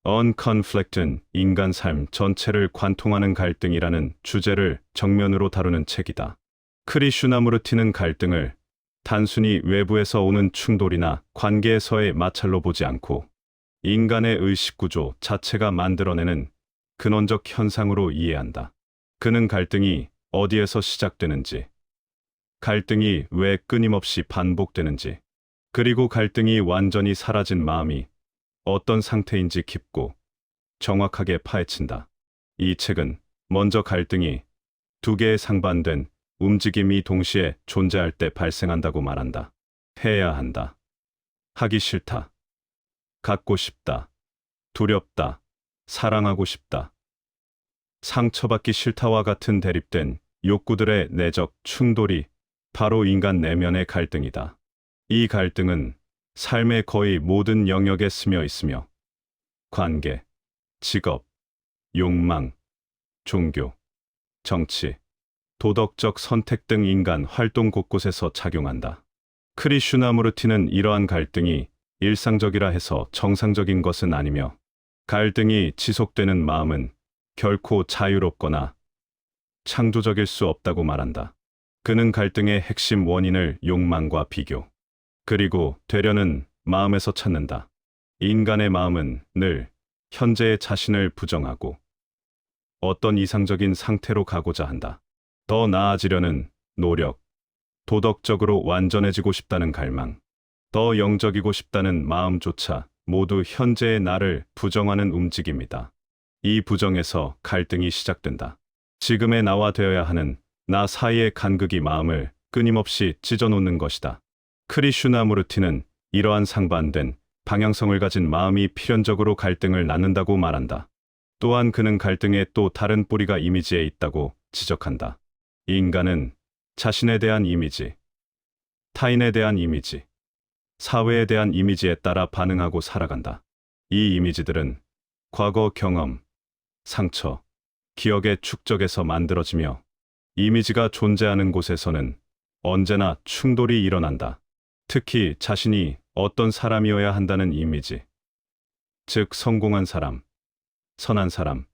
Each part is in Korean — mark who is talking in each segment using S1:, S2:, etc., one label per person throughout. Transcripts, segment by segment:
S1: Unconflict은 인간 삶 전체를 관통하는 갈등이라는 주제를 정면으로 다루는 책이다. 크리슈나무르티는 갈등을 단순히 외부에서 오는 충돌이나 관계에서의 마찰로 보지 않고 인간의 의식 구조 자체가 만들어내는 근원적 현상으로 이해한다. 그는 갈등이 어디에서 시작되는지, 갈등이 왜 끊임없이 반복되는지, 그리고 갈등이 완전히 사라진 마음이 어떤 상태인지 깊고 정확하게 파헤친다. 이 책은 먼저 갈등이 두 개의 상반된 움직임이 동시에 존재할 때 발생한다고 말한다. 해야 한다. 하기 싫다. 갖고 싶다. 두렵다. 사랑하고 싶다. 상처받기 싫다와 같은 대립된 욕구들의 내적 충돌이 바로 인간 내면의 갈등이다. 이 갈등은 삶의 거의 모든 영역에 스며 있으며 관계, 직업, 욕망, 종교, 정치, 도덕적 선택 등 인간 활동 곳곳에서 작용한다. 크리슈나무르티는 이러한 갈등이 일상적이라 해서 정상적인 것은 아니며 갈등이 지속되는 마음은 결코 자유롭거나 창조적일 수 없다고 말한다. 그는 갈등의 핵심 원인을 욕망과 비교, 그리고 되려는 마음에서 찾는다. 인간의 마음은 늘 현재의 자신을 부정하고 어떤 이상적인 상태로 가고자 한다. 더 나아지려는 노력, 도덕적으로 완전해지고 싶다는 갈망, 더 영적이고 싶다는 마음조차 모두 현재의 나를 부정하는 움직임이다. 이 부정에서 갈등이 시작된다. 지금의 나와 되어야 하는 나 사이의 간극이 마음을 끊임없이 찢어놓는 것이다. 크리슈나무르티는 이러한 상반된 방향성을 가진 마음이 필연적으로 갈등을 낳는다고 말한다. 또한 그는 갈등의 또 다른 뿌리가 이미지에 있다고 지적한다. 인간은 자신에 대한 이미지, 타인에 대한 이미지, 사회에 대한 이미지에 따라 반응하고 살아간다. 이 이미지들은 과거 경험, 상처, 기억의 축적에서 만들어지며 이미지가 존재하는 곳에서는 언제나 충돌이 일어난다. 특히 자신이 어떤 사람이어야 한다는 이미지, 즉 성공한 사람, 선한 사람,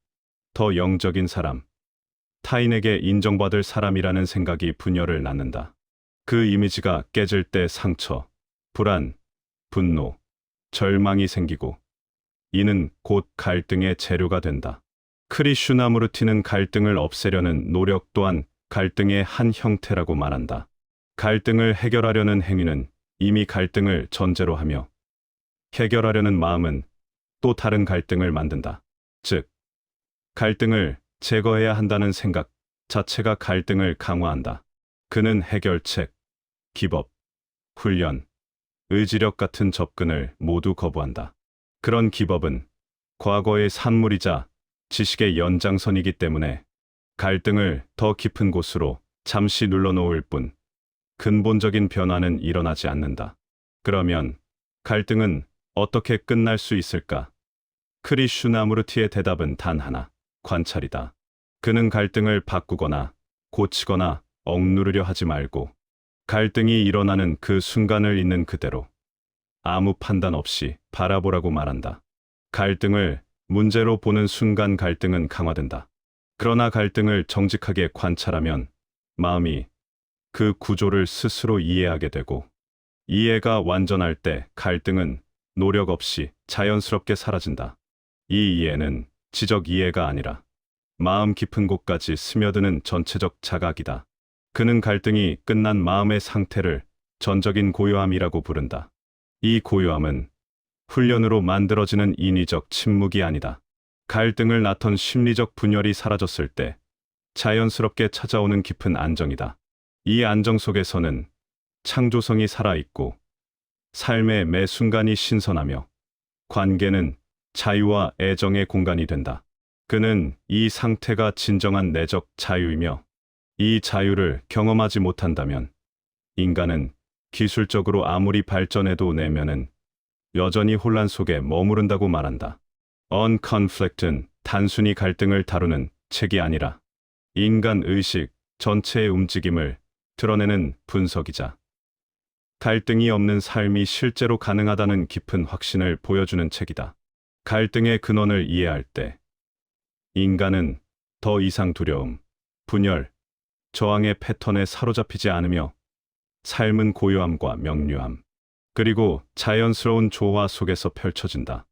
S1: 더 영적인 사람, 타인에게 인정받을 사람이라는 생각이 분열을 낳는다. 그 이미지가 깨질 때 상처, 불안, 분노, 절망이 생기고 이는 곧 갈등의 재료가 된다. 크리슈나무르티는 갈등을 없애려는 노력 또한 갈등의 한 형태라고 말한다. 갈등을 해결하려는 행위는 이미 갈등을 전제로 하며 해결하려는 마음은 또 다른 갈등을 만든다. 즉, 갈등을 제거해야 한다는 생각 자체가 갈등을 강화한다. 그는 해결책, 기법, 훈련, 의지력 같은 접근을 모두 거부한다. 그런 기법은 과거의 산물이자 지식의 연장선이기 때문에 갈등을 더 깊은 곳으로 잠시 눌러놓을 뿐 근본적인 변화는 일어나지 않는다. 그러면 갈등은 어떻게 끝날 수 있을까? 크리슈나무르티의 대답은 단 하나, 관찰이다. 그는 갈등을 바꾸거나 고치거나 억누르려 하지 말고 갈등이 일어나는 그 순간을 있는 그대로 아무 판단 없이 바라보라고 말한다. 갈등을 문제로 보는 순간 갈등은 강화된다. 그러나 갈등을 정직하게 관찰하면 마음이 그 구조를 스스로 이해하게 되고 이해가 완전할 때 갈등은 노력 없이 자연스럽게 사라진다. 이 이해는 지적 이해가 아니라 마음 깊은 곳까지 스며드는 전체적 자각이다. 그는 갈등이 끝난 마음의 상태를 전적인 고요함이라고 부른다. 이 고요함은 훈련으로 만들어지는 인위적 침묵이 아니다. 갈등을 낳던 심리적 분열이 사라졌을 때 자연스럽게 찾아오는 깊은 안정이다. 이 안정 속에서는 창조성이 살아있고 삶의 매 순간이 신선하며 관계는 자유와 애정의 공간이 된다. 그는 이 상태가 진정한 내적 자유이며 이 자유를 경험하지 못한다면 인간은 기술적으로 아무리 발전해도 내면은 여전히 혼란 속에 머무른다고 말한다. Unconflict은 단순히 갈등을 다루는 책이 아니라 인간 의식 전체의 움직임을 드러내는 분석이자 갈등이 없는 삶이 실제로 가능하다는 깊은 확신을 보여주는 책이다. 갈등의 근원을 이해할 때 인간은 더 이상 두려움, 분열, 저항의 패턴에 사로잡히지 않으며 삶은 고요함과 명료함, 그리고 자연스러운 조화 속에서 펼쳐진다.